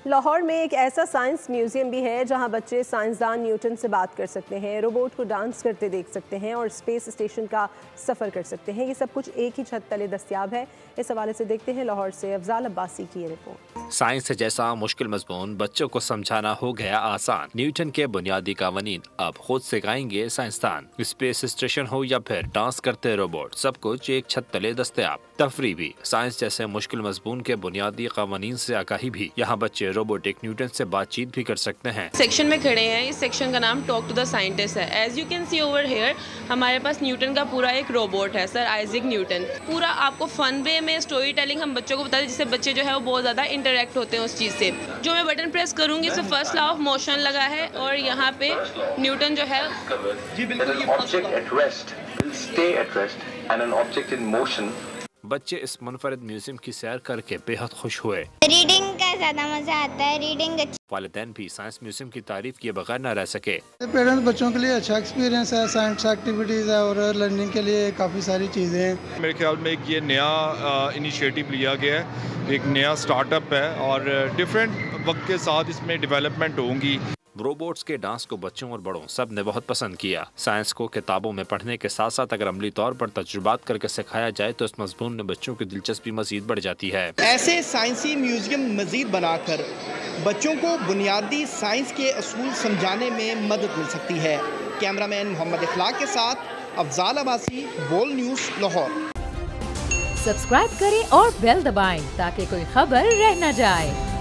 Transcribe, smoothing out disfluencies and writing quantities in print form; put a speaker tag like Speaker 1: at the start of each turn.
Speaker 1: لاہور میں ایک ایسا سائنس میوزیم بھی ہے جہاں بچے سائنسدان نیوٹن سے بات کر سکتے ہیں، روبوٹ کو ڈانس کرتے دیکھ سکتے ہیں اور اسپیس اسٹیشن کا سفر کر سکتے ہیں۔ یہ سب کچھ ایک ہی چھت تلے دستیاب ہے۔ اس حوالے سے دیکھتے ہیں لاہور سے افضال عباسی کی یہ رپورٹ۔
Speaker 2: سائنس جیسا مشکل مضمون بچوں کو سمجھانا ہو گیا آسان۔ نیوٹن کے بنیادی قوانین اب خود سکھائیں گے سائنسدان۔ اسپیس اسٹیشن ہو یا پھر ڈانس کرتے روبوٹ، سب کچھ ایک چھت تلے دستیاب۔ تفریح بھی، سائنس جیسے مشکل مضمون کے بنیادی قوانین سے آگاہی بھی۔ یہاں بچے روبوٹک نیوٹن سے بات چیت بھی کر سکتے ہیں۔
Speaker 3: سیکشن میں کھڑے ہیں، اس سیکشن کا نام ٹاک ٹو دا سائنٹسٹ ہے۔ As you can see over here ہمارے پاس نیوٹن کا پورا ایک روبوٹ ہے، سر آئزک نیوٹن۔ پورا آپ کو فن وے میں اسٹوری ٹیلنگ ہم بچوں کو بتاتے ہیں، جس سے بچے جو ہے وہ بہت زیادہ انٹریکٹ ہوتے ہیں اس چیز سے۔ جو میں بٹن پریس کروں گی اس میں فرسٹ لا آف موشن لگا ہے اور یہاں پہ نیوٹن جو ہے
Speaker 2: بچے اس منفرد میوزیم کی سیر کر کے بے حد خوش ہوئے۔
Speaker 4: ریڈنگ کا زیادہ مزہ آتا ہے، ریڈنگ
Speaker 2: والدین بھی سائنس میوزیم کی تعریف کیے بغیر نہ رہ سکے۔
Speaker 5: پیرنٹس بچوں کے لیے اچھا ایکسپیرینس ہے، سائنس ایکٹیویٹیز ہے اور لرننگ کے لیے کافی ساری چیزیں ہیں۔
Speaker 6: میرے خیال میں ایک یہ نیا انیشیٹو لیا گیا ہے، ایک نیا سٹارٹ اپ ہے اور ڈیفرنٹ وقت کے ساتھ اس میں ڈیولپمنٹ ہوں گی۔
Speaker 2: روبوٹس کے ڈانس کو بچوں اور بڑوں سب نے بہت پسند کیا۔ سائنس کو کتابوں میں پڑھنے کے ساتھ ساتھ اگر عملی طور پر تجربات کر کے سکھایا جائے تو اس مضمون میں بچوں کی دلچسپی مزید بڑھ جاتی ہے۔
Speaker 7: ایسے سائنسی میوزیم مزید بنا کر بچوں کو بنیادی سائنس کے اصول سمجھانے میں مدد مل سکتی ہے۔ کیمرہ مین محمد اخلاق کے ساتھ افضال عباسی، بول نیوز، لاہور۔
Speaker 8: سبسکرائب کریں اور بیل دبائیں تاکہ کوئی خبر رہ نہ جائے۔